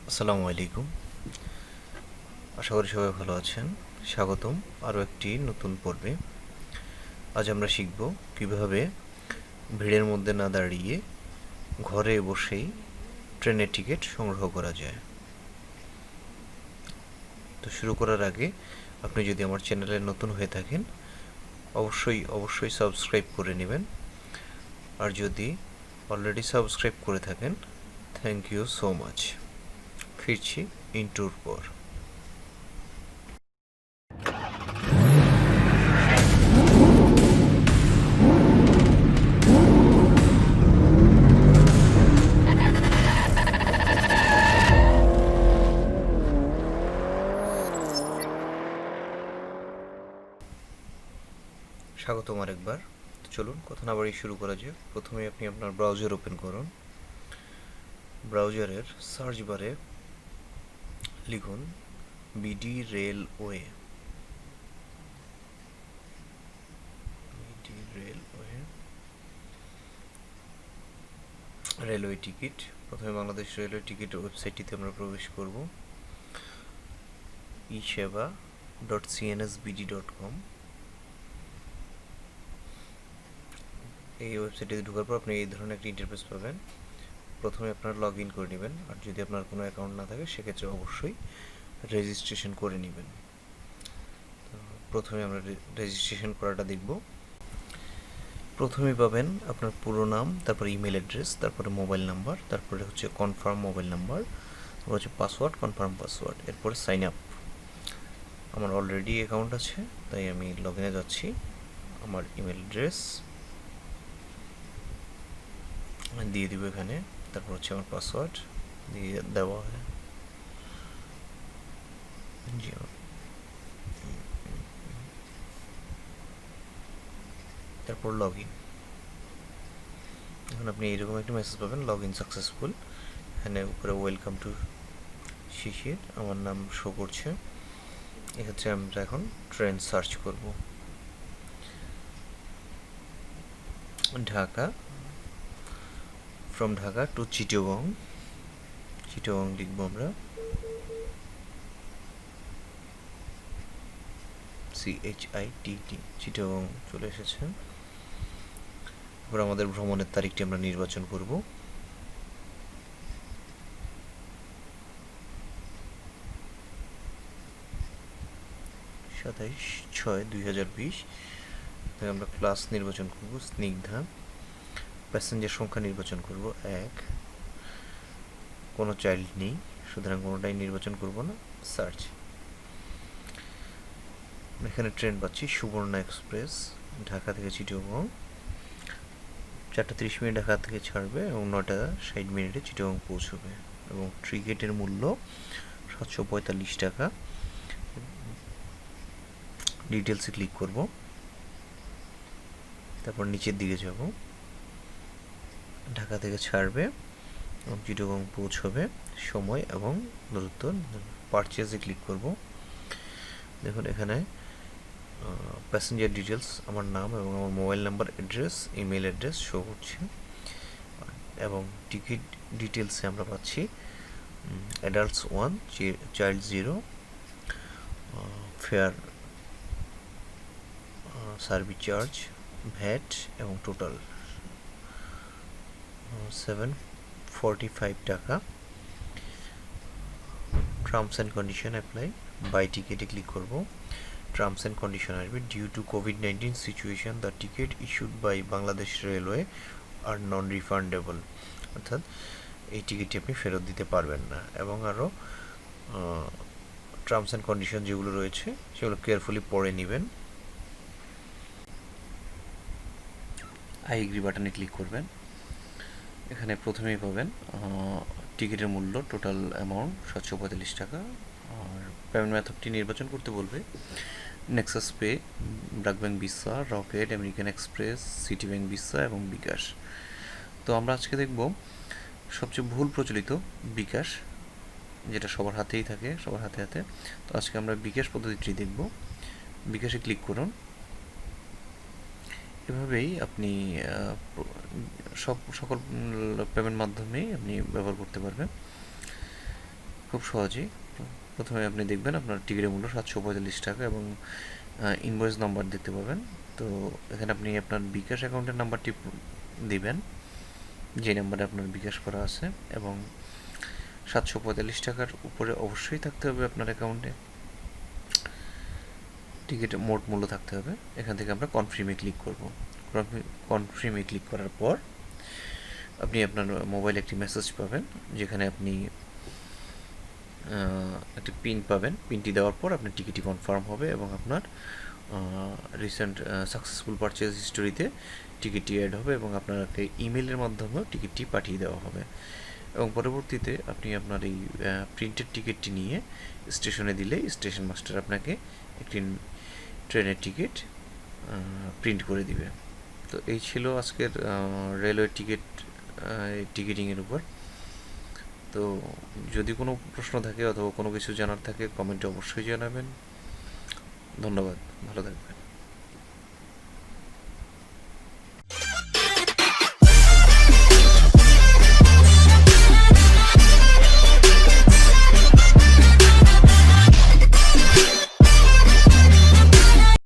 আসসালামু আলাইকুম। আশা করি সবাই ভালো আছেন। স্বাগতম আরও একটি নতুন পর্বে। আজ আমরা শিখব কিভাবে ভিড়ের মধ্যে না দাঁড়িয়ে ঘরে বসেই ট্রেনের টিকিট সংগ্রহ করা যায়। তো শুরু করার আগে আপনি যদি আমার চ্যানেলে নতুন হয়ে থাকেন অবশ্যই সাবস্ক্রাইব করে নেবেন। আর যদি অলরেডি সাবস্ক্রাইব করে থাকেন, থ্যাংক ইউ সো মাচ। ফিরছি ইন্ট্রোর পর। স্বাগতম আরেকবার। চলুন কথা না বাড়িয়ে শুরু করা যাক। প্রথমে আপনি আপনার ব্রাউজার ওপেন করুন। ব্রাউজারের সার্চ বারে লিখুন বিডি রেলওয়ে। Railway ticket. প্রথমে বাংলাদেশ রেলওয়ে টিকিট ওয়েবসাইটটিতে আমরা প্রবেশ করব। eseva.cnsbd.com। এই ওয়েবসাইটে ঢোকার পর আপনি এই ধরনের একটা ইন্টারফেস পাবেন। প্রথমে আপনার লগ ইন করে নেবেন, আর যদি আপনার কোনো অ্যাকাউন্ট না থাকে সেক্ষেত্রে অবশ্যই রেজিস্ট্রেশন করে নেবেন। তো প্রথমে আমরা রেজিস্ট্রেশন করাটা দেখব। প্রথমে পাবেন আপনার পুরো নাম, তারপরে ইমেল অ্যাড্রেস, তারপরে মোবাইল নাম্বার, তারপরে হচ্ছে কনফার্ম মোবাইল নাম্বার, তারপর হচ্ছে পাসওয়ার্ড, কনফার্ম পাসওয়ার্ড, এরপরে সাইন আপ। আমার অলরেডি অ্যাকাউন্ট আছে তাই আমি লগ ইনে যাচ্ছি। আমার ইমেল অ্যাড্রেস দিয়ে দিব এখানে, তারপর হচ্ছে আমার পাসওয়ার্ড দিয়ে দেওয়া হয়। জি, তারপর লগ ইন। এখন আপনি এইরকম একটা মেসেজ পাবেন, লগ ইন সাকসেসফুল। এখানে উপরে ওয়েলকাম টু শিশির আমার নাম শো করছে। এক্ষেত্রে আমরা এখন ট্রেন সার্চ করব। Dhaka, from Dhaka to Chittagong. চিটাগং লিখবো আমরা, CHITT। চিটাগং চলে এসেছে। এবার আমাদের ভ্রমণের তারিখটি আমরা নির্বাচন করব। সাতাইশ 6/2020। তাই আমরা ক্লাস নির্বাচন করব স্নিগ্ধা। প্যাসেঞ্জার সংখ্যা নির্বাচন করব 1। কোনো চাইল্ড নেই, সুতরাং কোনোটাই নির্বাচন করব না। সার্চ। এখানে ট্রেন পাচ্ছি সুবর্ণা এক্সপ্রেস, ঢাকা থেকে চিটাগং। 4:30 ঢাকা থেকে ছাড়বে এবং 9:60 চিটাগং পৌঁছবে, এবং টিকিটের মূল্য 745 টাকা। ডিটেলসে ক্লিক করব, তারপর নিচের দিকে যাব। ঢাকা থেকে ছাড়বে এবং চিটাগং পৌঁছবে, সময় এবং দূরত্ব। পারচেজে ক্লিক করব। দেখুন এখানে প্যাসেঞ্জার ডিটেলস, আমার নাম এবং আমার mobile number, address, email address show করছে। এবং টিকিট ডিটেলসে আমরা পাচ্ছি adults 1, child 0, fare, service charge, VAT এবং টোটাল 745 টাকা। Terms and condition apply. Buy টিকিটে ক্লিক করব। টার্মস অ্যান্ড কন্ডিশন আসবে, ডিউ টু কোভিড-19 situation the ticket issued by Bangladesh railway are non refundable. অর্থাৎ এই টিকিটটি আপনি ফেরত দিতে পারবেন না। এবং আরও টার্মস অ্যান্ড কন্ডিশন যেগুলো রয়েছে সেগুলো কেয়ারফুলি পড়ে নেবেন। আই এগ্রি বাটনে ক্লিক করবেন। এখানে প্রথমেই পাবেন টিকিটের মূল্য, টোটাল অ্যামাউন্ট 745 টাকা। আর পেমেন্ট মেথডটি নির্বাচন করতে বলবে Nexus pay, BRAC bank visa, rocket, American express, city bank visa এবং বিকাশ। তো আমরা আজকে দেখব সবচেয়ে ভুল প্রচলিত বিকাশ, যেটা সবার হাতেই থাকে, সবার হাতে হাতে। তো আজকে আমরা বিকাশ পদ্ধতিটি দেখব। বিকাশে ক্লিক করুন। এভাবেই আপনি সকল পেমেন্ট মাধ্যমেই আপনি ব্যবহার করতে পারবেন। খুব সহজেই। প্রথমে আপনি দেখবেন আপনার টিকিটের মূল্য 745 টাকা এবং ইনভয়েস নাম্বার দেখতে পাবেন। তো এখানে আপনি আপনার বিকাশ অ্যাকাউন্টের নাম্বারটি দিবেন, যে নাম্বারে আপনার বিকাশ করা আছে, এবং 745 টাকার উপরে অবশ্যই থাকতে হবে আপনার অ্যাকাউন্টে, টিকিটের মোট মূল্য থাকতে হবে। এখান থেকে আমরা কনফার্মে ক্লিক করব। কনফার্মে ক্লিক করার পর আপনি আপনার মোবাইলে একটি মেসেজ পাবেন, যেখানে আপনি একটি পিন পাবেন। পিনটি দেওয়ার পর আপনার টিকিটটি কনফার্ম হবে এবং আপনার রিসেন্ট সাকসেসফুল পারচেজ হিস্টোরিতে টিকিটটি অ্যাড হবে এবং আপনাকে ইমেলের মাধ্যমেও টিকিটটি পাঠিয়ে দেওয়া হবে। এবং পরবর্তীতে আপনি আপনার এই প্রিন্টেড টিকিটটি নিয়ে স্টেশনে দিলে স্টেশন মাস্টার আপনাকে একটি ট্রেনের টিকিট প্রিন্ট করে দিবে। তো এই ছিল আজকের রেলওয়ে টিকিটিংয়ের উপর। তো যদি কোনো প্রশ্ন থাকে অথবা কোনো কিছু জানার থাকে কমেন্টে অবশ্যই জানাবেন। ধন্যবাদ, ভালো থাকবেন।